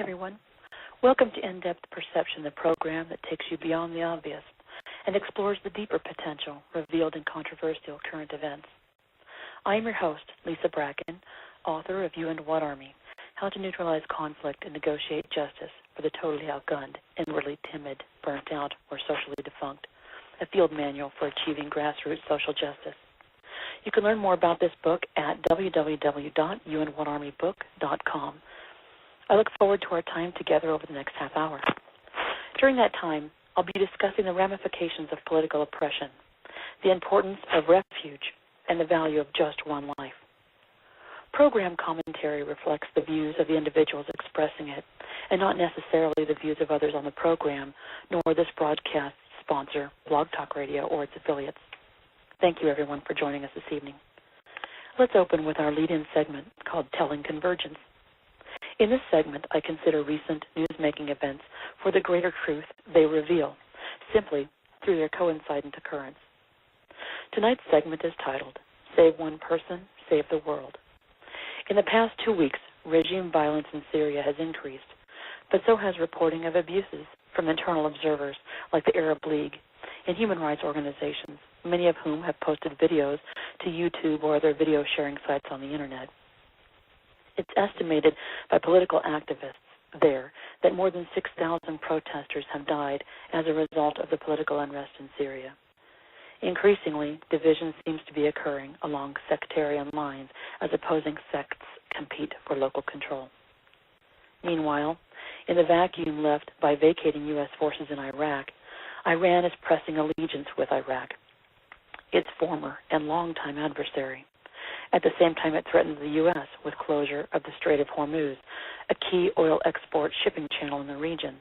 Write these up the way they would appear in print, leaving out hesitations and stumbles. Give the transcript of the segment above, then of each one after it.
everyone. Welcome to In-Depth Perception, the program that takes you beyond the obvious and explores the deeper potential revealed in controversial current events. I am your host, Lisa Bracken, author of You and What Army? How to Neutralize Conflict and Negotiate Justice for the Totally Outgunned, Inwardly Timid, Burnt Out, or Socially Defunct, a field manual for achieving grassroots social justice. You can learn more about this book at www.youandwhatarmybook.com. I look forward to our time together over the next half hour. During that time, I'll be discussing the ramifications of political oppression, the importance of refuge, and the value of just one life. Program commentary reflects the views of the individuals expressing it, and not necessarily the views of others on the program, nor this broadcast sponsor, Blog Talk Radio, or its affiliates. Thank you, everyone, for joining us this evening. Let's open with our lead-in segment called Telling Convergence. In this segment, I consider recent news-making events for the greater truth they reveal, simply through their coincident occurrence. Tonight's segment is titled, Save One Person, Save the World. In the past 2 weeks, regime violence in Syria has increased, but so has reporting of abuses from internal observers like the Arab League and human rights organizations, many of whom have posted videos to YouTube or other video-sharing sites on the Internet. It's estimated by political activists there that more than 6,000 protesters have died as a result of the political unrest in Syria. Increasingly, division seems to be occurring along sectarian lines as opposing sects compete for local control. Meanwhile, in the vacuum left by vacating U.S. forces in Iraq, Iran is pressing allegiance with Iraq, its former and longtime adversary. At the same time, it threatens the U.S. with closure of the Strait of Hormuz, a key oil export shipping channel in the region.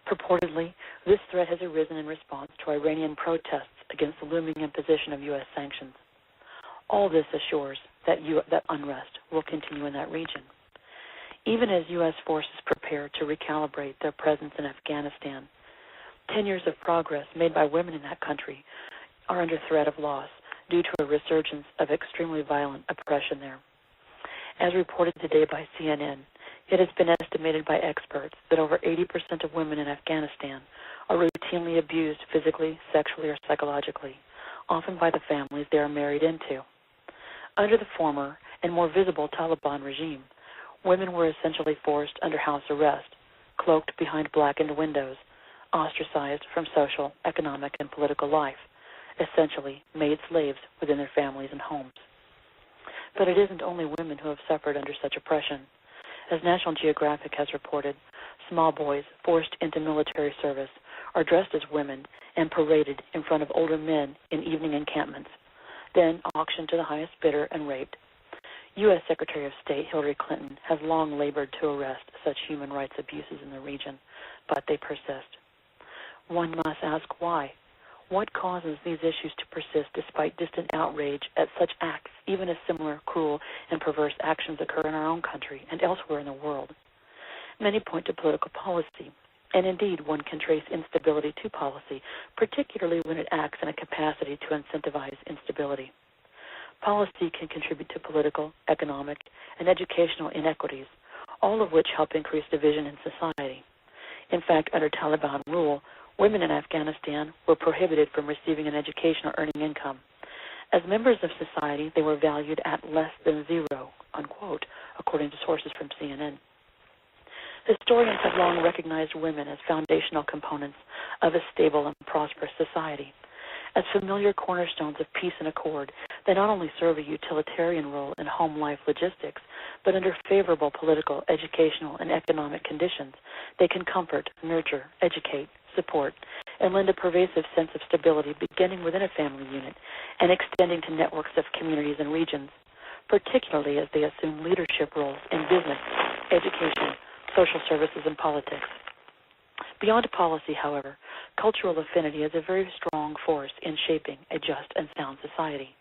Purportedly, this threat has arisen in response to Iranian protests against the looming imposition of U.S. sanctions. All this assures that unrest will continue in that region. Even as U.S. forces prepare to recalibrate their presence in Afghanistan, 10 years of progress made by women in that country are under threat of loss due to a resurgence of extremely violent oppression there. As reported today by CNN, it has been estimated by experts that over 80% of women in Afghanistan are routinely abused physically, sexually, or psychologically, often by the families they are married into. Under the former and more visible Taliban regime, women were essentially forced under house arrest, cloaked behind blackened windows, ostracized from social, economic, and political life, essentially made slaves within their families and homes. But it isn't only women who have suffered under such oppression. As National Geographic has reported, small boys forced into military service are dressed as women and paraded in front of older men in evening encampments, then auctioned to the highest bidder and raped. U.S. Secretary of State Hillary Clinton has long labored to arrest such human rights abuses in the region, but they persist. One must ask why. What causes these issues to persist despite distant outrage at such acts, even as similar cruel and perverse actions occur in our own country and elsewhere in the world? Many point to political policy, and indeed one can trace instability to policy, particularly when it acts in a capacity to incentivize instability. Policy can contribute to political, economic, and educational inequities, all of which help increase division in society. In fact, under Taliban rule, women in Afghanistan were prohibited from receiving an education or earning income. As members of society, they were valued at less than zero, unquote, according to sources from CNN. Historians have long recognized women as foundational components of a stable and prosperous society. As familiar cornerstones of peace and accord, they not only serve a utilitarian role in home life logistics, but under favorable political, educational, and economic conditions, they can comfort, nurture, educate, support, and lend a pervasive sense of stability beginning within a family unit and extending to networks of communities and regions, particularly as they assume leadership roles in business, education, social services, and politics. Beyond policy, however, cultural affinity is a very strong force in shaping a just and sound society.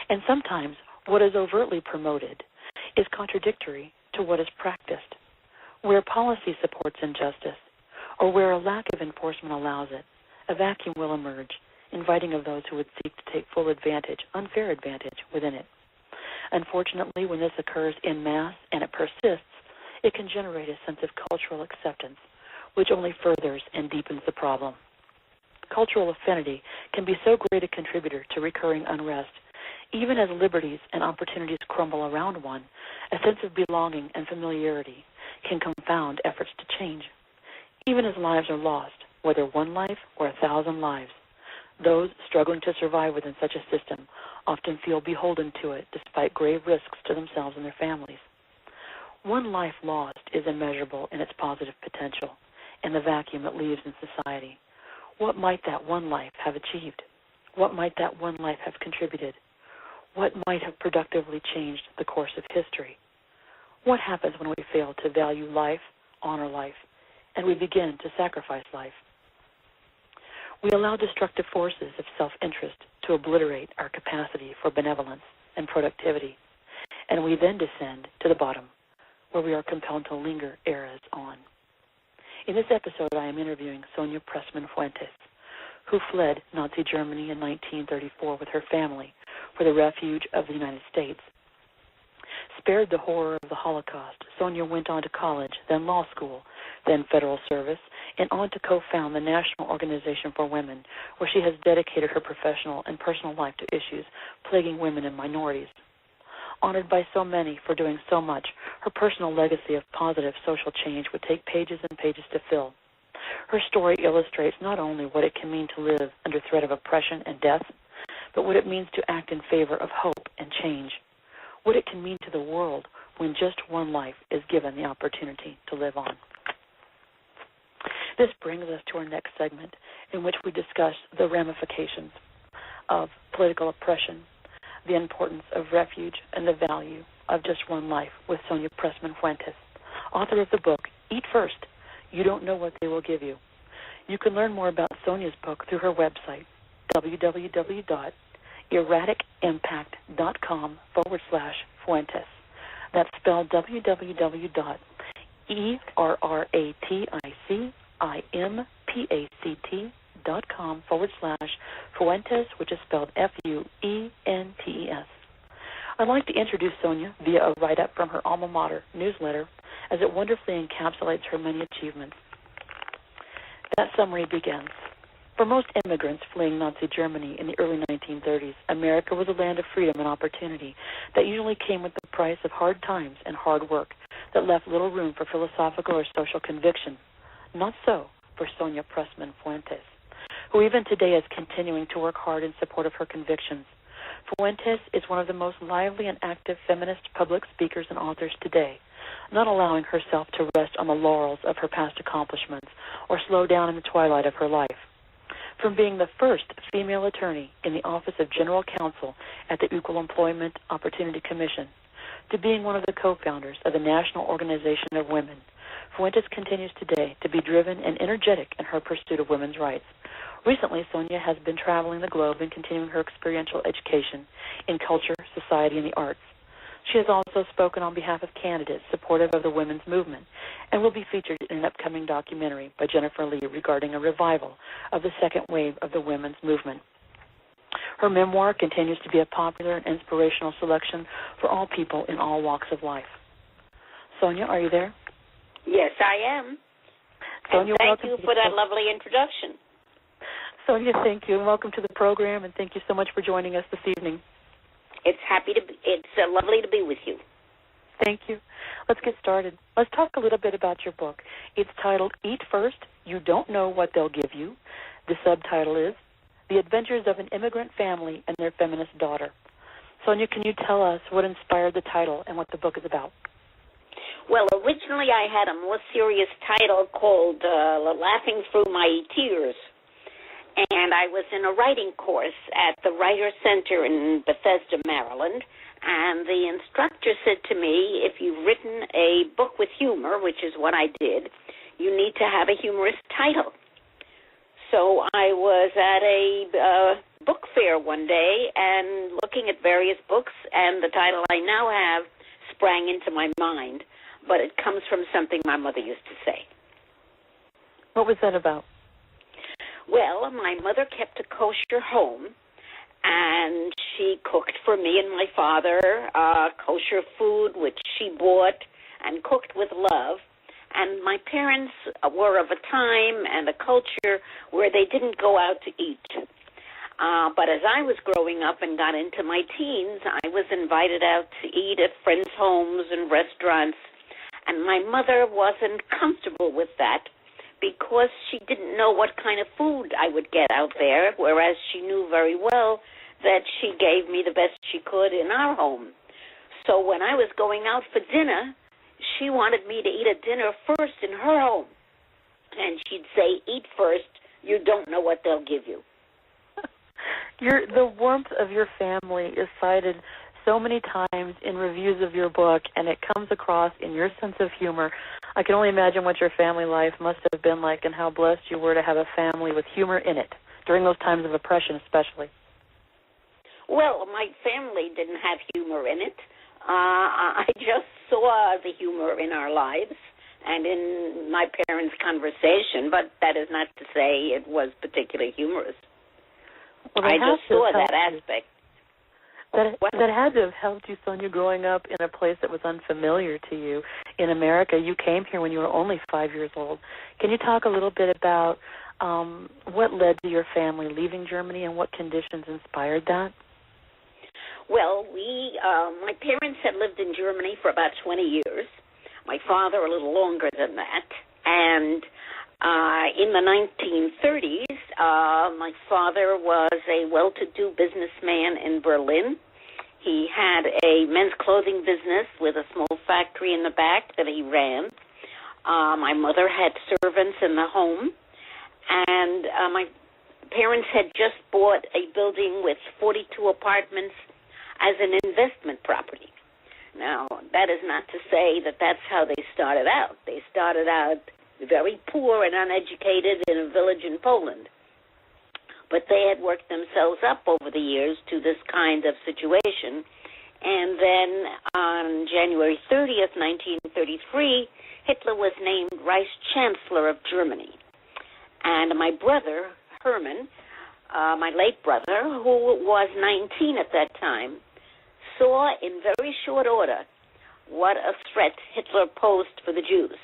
And sometimes what is overtly promoted is contradictory to what is practiced. Where policy supports injustice, or where a lack of enforcement allows it, a vacuum will emerge, inviting of those who would seek to take full advantage, unfair advantage, within it. Unfortunately, when this occurs en masse and it persists, it can generate a sense of cultural acceptance, which only furthers and deepens the problem. Cultural affinity can be so great a contributor to recurring unrest. Even as liberties and opportunities crumble around one, a sense of belonging and familiarity can confound efforts to change. Even as lives are lost, whether one life or 1,000 lives, those struggling to survive within such a system often feel beholden to it despite grave risks to themselves and their families. One life lost is immeasurable in its positive potential and the vacuum it leaves in society. What might that one life have achieved? What might that one life have contributed? What might have productively changed the course of history? What happens when we fail to value life, honor life, and we begin to sacrifice life? We allow destructive forces of self-interest to obliterate our capacity for benevolence and productivity, and we then descend to the bottom, where we are compelled to linger eras on. In this episode, I am interviewing Sonia Pressman Fuentes, who fled Nazi Germany in 1934 with her family for the refuge of the United States. Spared the horror of the Holocaust, Sonia went on to college, then law school, then federal service, and on to co-found the National Organization for Women, where she has dedicated her professional and personal life to issues plaguing women and minorities. Honored by so many for doing so much, her personal legacy of positive social change would take pages and pages to fill. Her story illustrates not only what it can mean to live under threat of oppression and death, but what it means to act in favor of hope and change, what it can mean to the world when just one life is given the opportunity to live on. This brings us to our next segment, in which we discuss the ramifications of political oppression, the importance of refuge, and the value of just one life, with Sonia Pressman Fuentes, author of the book, Eat First, You Don't Know What They Will Give You. You can learn more about Sonia's book through her website, www.erratic.com/Fuentes. That's spelled www.erraticImpact.com/Fuentes, which is spelled Fuentes. I'd like to introduce Sonia via a write-up from her alma mater newsletter, as it wonderfully encapsulates her many achievements. That summary begins. For most immigrants fleeing Nazi Germany in the early 1930s, America was a land of freedom and opportunity that usually came with the price of hard times and hard work that left little room for philosophical or social conviction. Not so for Sonia Pressman Fuentes, who even today is continuing to work hard in support of her convictions. Fuentes is one of the most lively and active feminist public speakers and authors today, not allowing herself to rest on the laurels of her past accomplishments or slow down in the twilight of her life. From being the first female attorney in the Office of General Counsel at the Equal Employment Opportunity Commission to being one of the co-founders of the National Organization of Women, Fuentes continues today to be driven and energetic in her pursuit of women's rights. Recently, Sonia has been traveling the globe and continuing her experiential education in culture, society, and the arts. She has also spoken on behalf of candidates supportive of the women's movement and will be featured in an upcoming documentary by Jennifer Lee regarding a revival of the second wave of the women's movement. Her memoir continues to be a popular and inspirational selection for all people in all walks of life. Sonia, are you there? Yes, I am. Sonia, thank you for that lovely introduction. Sonia, thank you, and welcome to the program, and thank you so much for joining us this evening. It's lovely to be with you. Thank you. Let's get started. Let's talk a little bit about your book. It's titled Eat First, You Don't Know What They'll Give You. The subtitle is The Adventures of an Immigrant Family and Their Feminist Daughter. Sonia, can you tell us what inspired the title and what the book is about? Well, originally I had a more serious title called Laughing Through My Tears. And I was in a writing course at the Writer Center in Bethesda, Maryland, and the instructor said to me, if you've written a book with humor, which is what I did, you need to have a humorous title. So I was at a book fair one day and looking at various books, and the title I now have sprang into my mind, but it comes from something my mother used to say. What was that about? Well, my mother kept a kosher home, and she cooked for me and my father kosher food, which she bought and cooked with love. And my parents were of a time and a culture where they didn't go out to eat. But as I was growing up and got into my teens, I was invited out to eat at friends' homes and restaurants. And my mother wasn't comfortable with that because she didn't know what kind of food I would get out there, whereas she knew very well that she gave me the best she could in our home. So when I was going out for dinner, she wanted me to eat a dinner first in her home. And she'd say, eat first, you don't know what they'll give you. The warmth of your family is cited so many times in reviews of your book, and it comes across in your sense of humor. I can only imagine what your family life must have been like and how blessed you were to have a family with humor in it, during those times of oppression especially. Well, my family didn't have humor in it. I just saw the humor in our lives and in my parents' conversation, but that is not to say it was particularly humorous. Well, I just saw that aspect. That had to have helped you, Sonia, growing up in a place that was unfamiliar to you. In America, you came here when you were only 5 years old. Can you talk a little bit about what led to your family leaving Germany and what conditions inspired that? Well, my parents had lived in Germany for about 20 years. My father a little longer than that. And in the 1930s, my father was a well-to-do businessman in Berlin. He had a men's clothing business with a small factory in the back that he ran. My mother had servants in the home. And my parents had just bought a building with 42 apartments as an investment property. Now, that is not to say that that's how they started out. They started out very poor and uneducated in a village in Poland. But they had worked themselves up over the years to this kind of situation. And then on January 30th, 1933, Hitler was named Vice Chancellor of Germany. And my brother, Herman, my late brother, who was 19 at that time, saw in very short order what a threat Hitler posed for the Jews.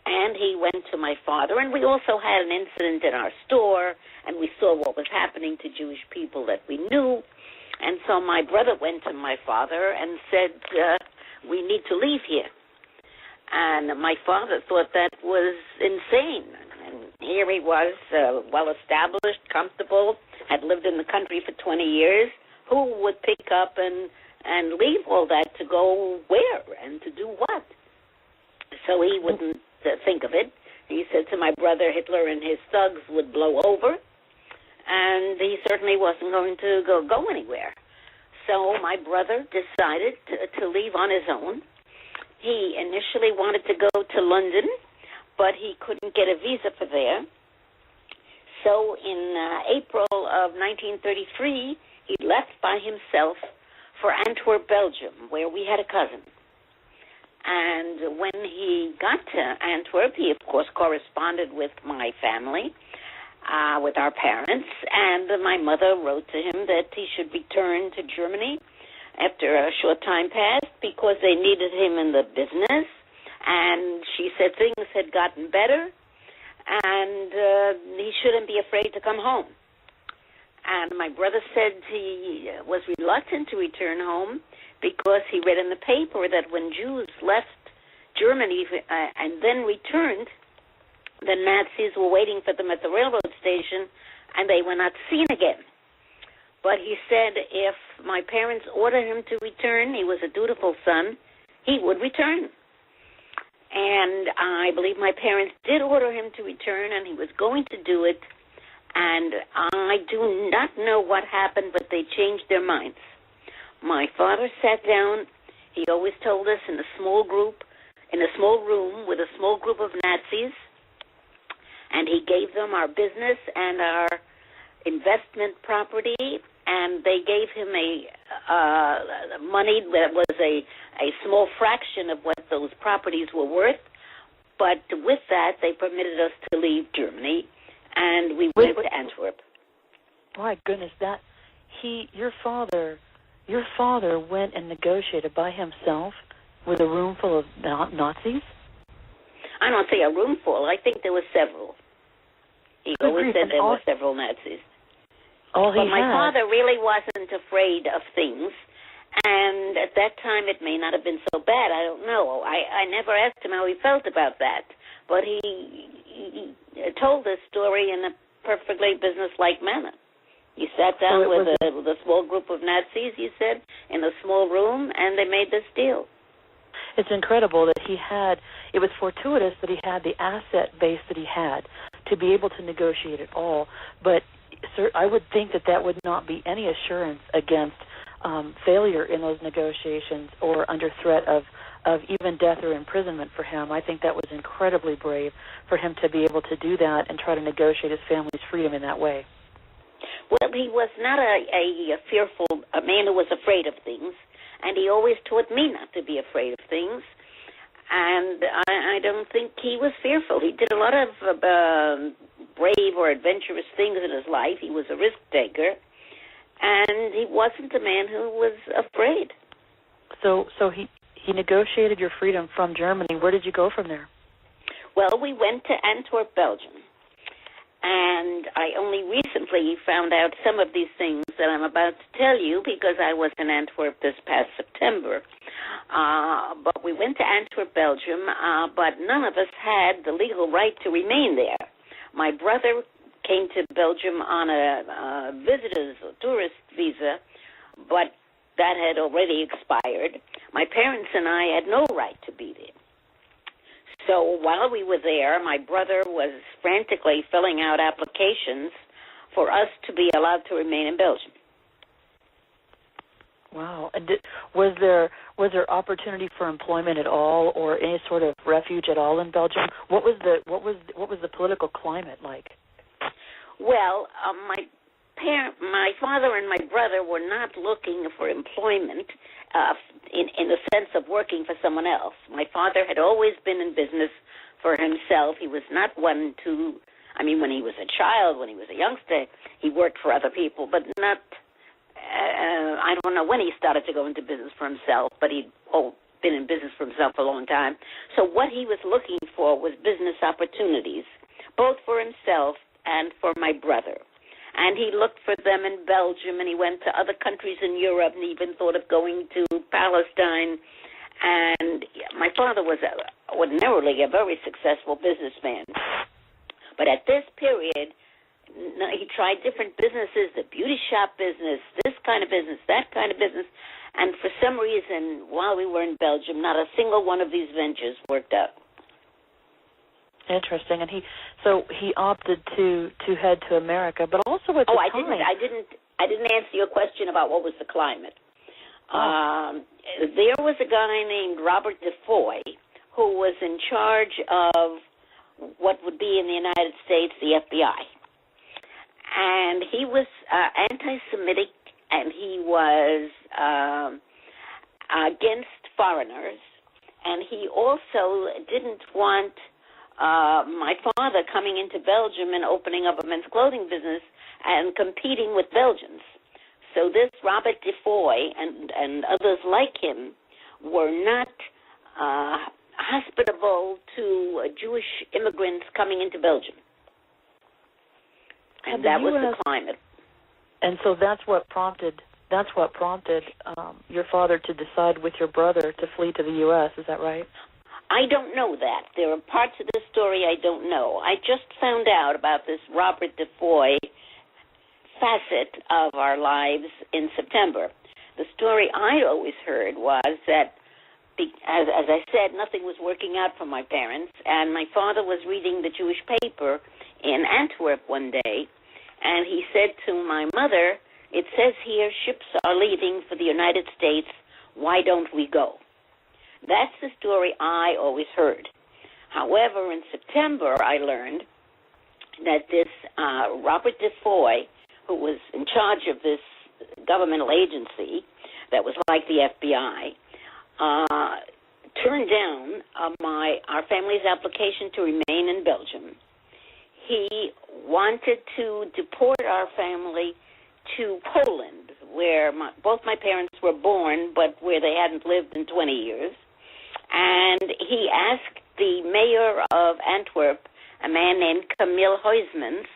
And he went to my father, and we also had an incident in our store, and we saw what was happening to Jewish people that we knew. And so my brother went to my father and said, we need to leave here. And my father thought that was insane. And here he was, well-established, comfortable, had lived in the country for 20 years. Who would pick up and leave all that to go where and to do what? So he wouldn't think of it. He said to my brother, Hitler and his thugs would blow over, and he certainly wasn't going to go anywhere. So my brother decided to leave on his own. He initially wanted to go to London, but he couldn't get a visa for there. So in April of 1933, he left by himself for Antwerp, Belgium, where we had a cousin. And when he got to Antwerp, he, of course, corresponded with my family, with our parents, and my mother wrote to him that he should return to Germany after a short time passed because they needed him in the business. And she said things had gotten better, and he shouldn't be afraid to come home. And my brother said he was reluctant to return home because he read in the paper that when Jews left Germany and then returned, the Nazis were waiting for them at the railroad station, and they were not seen again. But he said if my parents ordered him to return, he was a dutiful son, he would return. And I believe my parents did order him to return, and he was going to do it. And I do not know what happened, but they changed their minds. My father sat down. He always told us in a small group, in a small room with a small group of Nazis, and he gave them our business and our investment property, and they gave him money that was a small fraction of what those properties were worth. But with that, they permitted us to leave Germany. And we went to Antwerp. My goodness, your father went and negotiated by himself with a room full of Nazis? I don't say a room full. I think there were several. He always said there were several Nazis. But my father really wasn't afraid of things, and at that time it may not have been so bad. I don't know. I never asked him how he felt about that, but he told this story in a perfectly business-like manner. He sat down with a small group of Nazis, he said, in a small room, and they made this deal. It's incredible that it was fortuitous that he had the asset base that he had to be able to negotiate it all, but I would think that would not be any assurance against failure in those negotiations or under threat of even death or imprisonment for him. I think that was incredibly brave for him to be able to do that and try to negotiate his family's freedom in that way. Well, he was not a man who was afraid of things, and he always taught me not to be afraid of things, and I don't think he was fearful. He did a lot of brave or adventurous things in his life. He was a risk taker, and he wasn't a man who was afraid. So he negotiated your freedom from Germany. Where did you go from there? Well, we went to Antwerp, Belgium. And I only recently found out some of these things that I'm about to tell you because I was in Antwerp this past September. But we went to Antwerp, Belgium, but none of us had the legal right to remain there. My brother came to Belgium on a visitor's or tourist visa, but that had already expired. My parents and I had no right to be there. So while we were there, my brother was frantically filling out applications for us to be allowed to remain in Belgium. Wow! And was there opportunity for employment at all, or any sort of refuge at all in Belgium? What was the political climate like? Well, my father and my brother were not looking for employment in the sense of working for someone else. My father had always been in business for himself. He was not one to, when he was a child, when he was a youngster, he worked for other people, but not, I don't know when he started to go into business for himself, but he'd been in business for himself for a long time. So what he was looking for was business opportunities, both for himself and for my brother. And he looked for them in Belgium, and he went to other countries in Europe, and even thought of going to Palestine. And my father was ordinarily a very successful businessman. But at this period, he tried different businesses, the beauty shop business, this kind of business, that kind of business. And for some reason, while we were in Belgium, not a single one of these ventures worked out. Interesting, and he opted to head to America, but also at the time. I didn't answer your question about what was the climate. There was a guy named Robert DeFoy who was in charge of what would be in the United States the FBI, and he was anti-Semitic, and he was against foreigners, and he also didn't want my father coming into Belgium and opening up a men's clothing business and competing with Belgians. So this Robert DeFoy and others like him were not hospitable to Jewish immigrants coming into Belgium. And that was the climate. And so that's what prompted your father to decide with your brother to flee to the U.S., is that right? I don't know that. There are parts of the story I don't know. I just found out about this Robert DeFoy facet of our lives in September. The story I always heard was that, as I said, nothing was working out for my parents, and my father was reading the Jewish paper in Antwerp one day, and he said to my mother, "It says here ships are leaving for the United States. Why don't we go?" That's the story I always heard. However, in September, I learned that this Robert DeFoy, who was in charge of this governmental agency that was like the FBI, turned down our family's application to remain in Belgium. He wanted to deport our family to Poland, where both my parents were born, but where they hadn't lived in 20 years. And he asked the mayor of Antwerp, a man named Camille Huysmans,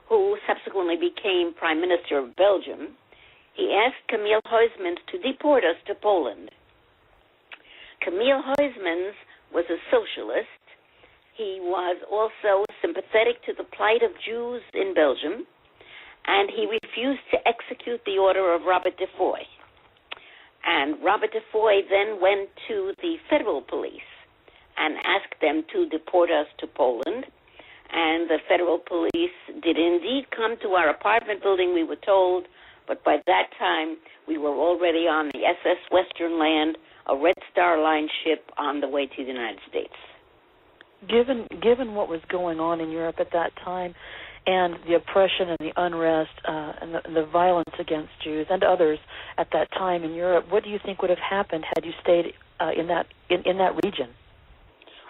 who subsequently became Prime Minister of Belgium, he asked Camille Huysmans to deport us to Poland. Camille Huysmans was a socialist. He was also sympathetic to the plight of Jews in Belgium, and he refused to execute the order of Robert Defoe. And Robert Defoe then went to the federal police and asked them to deport us to Poland. And the federal police did indeed come to our apartment building, we were told, but by that time we were already on the SS Western Land, a Red Star Line ship on the way to the United States. Given what was going on in Europe at that time, and the oppression and the unrest and the violence against Jews and others at that time in Europe, what do you think would have happened had you stayed in that region?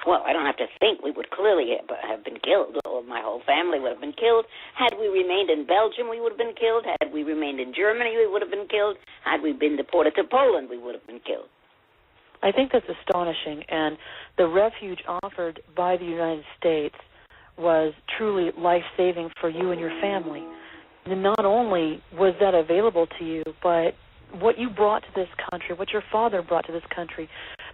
Well, I don't have to think. We would clearly have been killed. My whole family would have been killed. Had we remained in Belgium, we would have been killed. Had we remained in Germany, we would have been killed. Had we been deported to Poland, we would have been killed. I think that's astonishing, and the refuge offered by the United States was truly life-saving for you and your family. And not only was that available to you, but what you brought to this country, what your father brought to this country,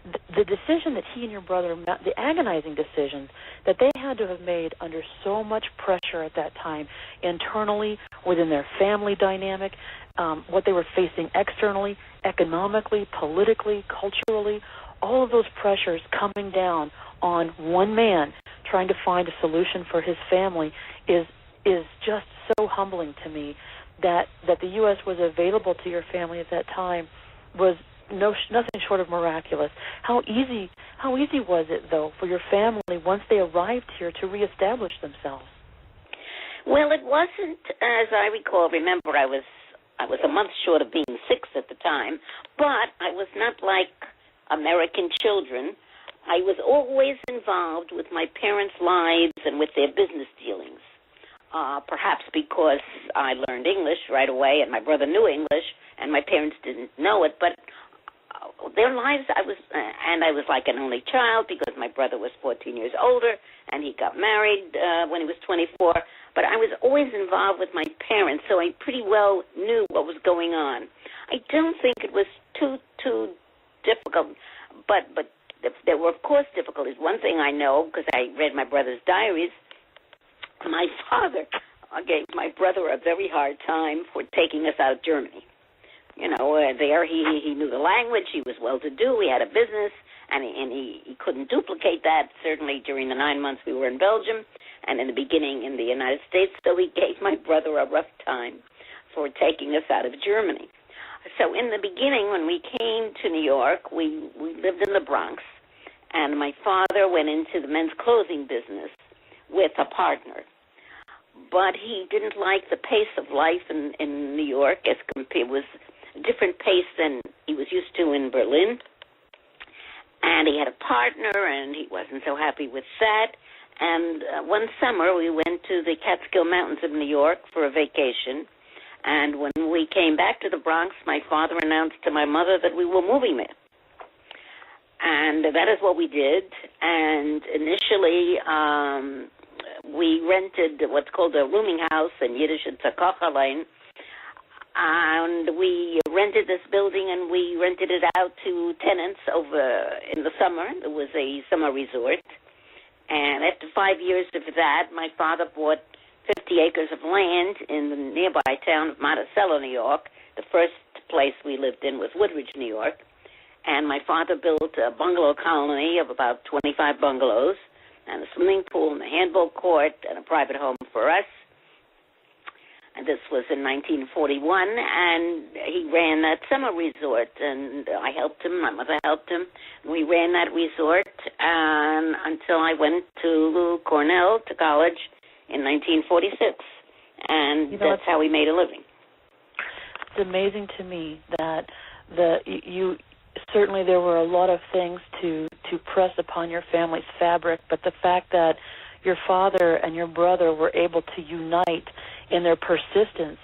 the decision that he and your brother, the agonizing decision that they had to have made under so much pressure at that time, internally, within their family dynamic, what they were facing externally, economically, politically, culturally, all of those pressures coming down on one man trying to find a solution for his family is just so humbling to me. That the U.S. was available to your family at that time was nothing short of miraculous. How easy was it, though, for your family once they arrived here to reestablish themselves? Well, it wasn't, as I recall. Remember, I was a month short of being 6 at the time, but I was not like American children. I was always involved with my parents' lives and with their business dealings. Perhaps because I learned English right away, and my brother knew English, and my parents didn't know it. But their lives, I was like an only child because my brother was 14 years older, and he got married when he was 24. But I was always involved with my parents, so I pretty well knew what was going on. I don't think it was too difficult, but there were, of course, difficulties. One thing I know, because I read my brother's diaries, my father gave my brother a very hard time for taking us out of Germany. You know, there he knew the language, he was well-to-do, he had a business, and he couldn't duplicate that, certainly during the 9 months we were in Belgium and in the beginning in the United States, so he gave my brother a rough time for taking us out of Germany. So in the beginning, when we came to New York, we lived in the Bronx, and my father went into the men's clothing business with a partner. But he didn't like the pace of life in New York as compared with a different pace than he was used to in Berlin. And he had a partner, and he wasn't so happy with that. And one summer, we went to the Catskill Mountains of New York for a vacation. And when we came back to the Bronx, my father announced to my mother that we were moving there. And that is what we did. And initially, we rented what's called a rooming house, in Yiddish it's a kochelein, and we rented this building and we rented it out to tenants over in the summer. It was a summer resort, and after 5 years of that, my father bought 50 acres of land in the nearby town of Monticello, New York. The first place we lived in was Woodridge, New York, and my father built a bungalow colony of about 25 bungalows, and a swimming pool and a handball court and a private home for us. And this was in 1941, and he ran that summer resort, and I helped him, my mother helped him. We ran that resort until I went to Cornell, to college, in 1946, and that's how we made a living. It's amazing to me that certainly there were a lot of things to press upon your family's fabric, but the fact that your father and your brother were able to unite in their persistence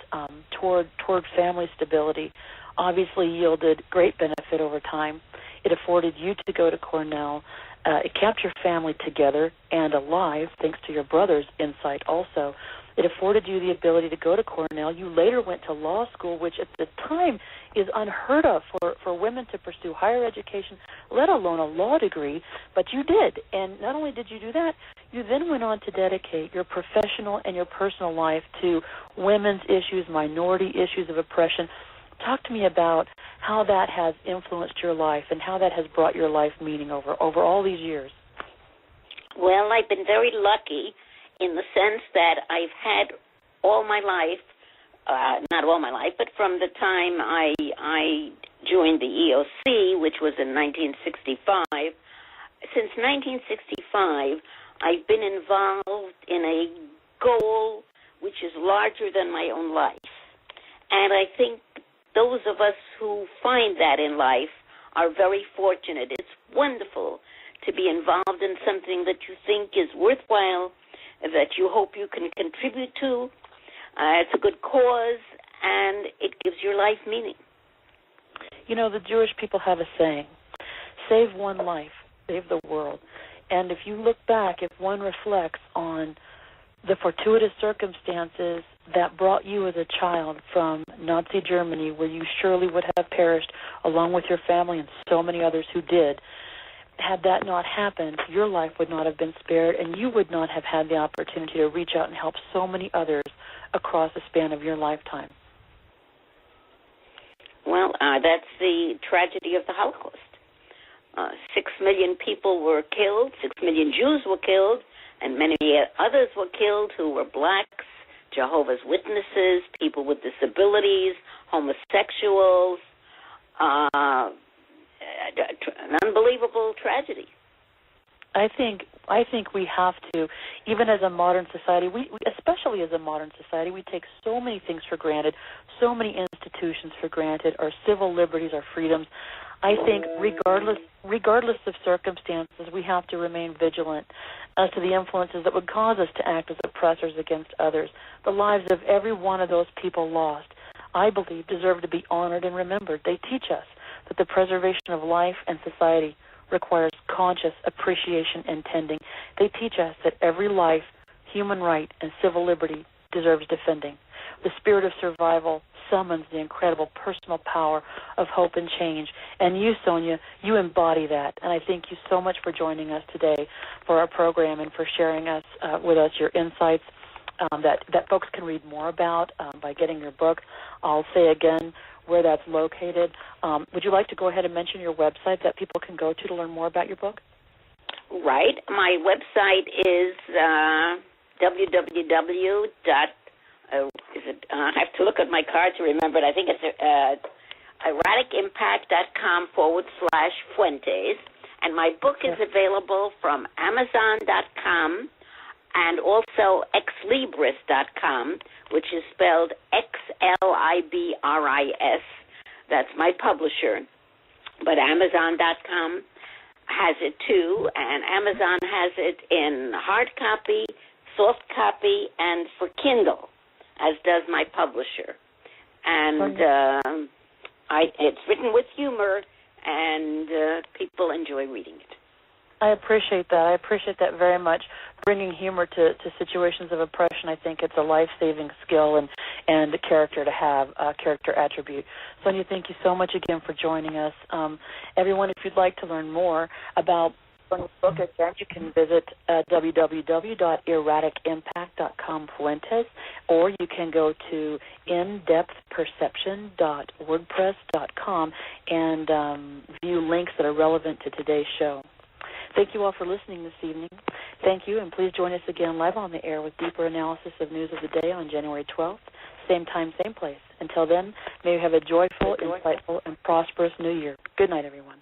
toward family stability obviously yielded great benefit over time. It afforded you to go to Cornell. It kept your family together and alive, thanks to your brother's insight also. It afforded you the ability to go to Cornell. You later went to law school, which at the time is unheard of for women to pursue higher education, let alone a law degree, but you did. And not only did you do that, you then went on to dedicate your professional and your personal life to women's issues, minority issues of oppression. Talk to me about how that has influenced your life and how that has brought your life meaning over all these years. Well, I've been very lucky in the sense that I've had all my life, not all my life, but from the time I joined the EOC, which was in 1965, since 1965, I've been involved in a goal which is larger than my own life. And I think those of us who find that in life are very fortunate. It's wonderful to be involved in something that you think is worthwhile, that you hope you can contribute to. It's a good cause, and it gives your life meaning. You know, the Jewish people have a saying, save one life, save the world. And if you look back, if one reflects on the fortuitous circumstances that brought you as a child from Nazi Germany, where you surely would have perished along with your family and so many others who did, had that not happened, your life would not have been spared, and you would not have had the opportunity to reach out and help so many others across the span of your lifetime. Well, that's the tragedy of the Holocaust. 6 million people were killed, 6 million Jews were killed, and many others were killed who were blacks, Jehovah's Witnesses, people with disabilities, homosexuals, an unbelievable tragedy. I think we have to, even as a modern society, we especially as a modern society, we take so many things for granted, so many institutions for granted, our civil liberties, our freedoms. I think regardless of circumstances, we have to remain vigilant as to the influences that would cause us to act as oppressors against others. The lives of every one of those people lost, I believe, deserve to be honored and remembered. They teach us that the preservation of life and society requires conscious appreciation and tending. They teach us that every life, human right, and civil liberty deserves defending. The spirit of survival summons the incredible personal power of hope and change. And you, Sonia, you embody that. And I thank you so much for joining us today for our program and for sharing with us your insights that folks can read more about by getting your book. I'll say again where that's located. Would you like to go ahead and mention your website that people can go to learn more about your book? Right. My website is I have to look at my card to remember it. I think it's erraticimpact.com/Fuentes. And my book is available from Amazon.com and also exlibris.com, which is spelled Xlibris. That's my publisher. But Amazon.com has it too, and Amazon has it in hard copy, soft copy, and for Kindle, as does my publisher. And it's written with humor, and people enjoy reading it. I appreciate that. I appreciate that very much. Bringing humor to situations of oppression, I think it's a life-saving skill and a character to have, a character attribute. Sonia, thank you so much again for joining us. Everyone, if you'd like to learn more about Sonia's book, again, you can visit www.erraticimpact.com/Fuentes, or you can go to indepthperception.wordpress.com and view links that are relevant to today's show. Thank you all for listening this evening. Thank you, and please join us again live on the air with deeper analysis of news of the day on January 12th, same time, same place. Until then, may you have a joyful, insightful, and prosperous new year. Good night, everyone.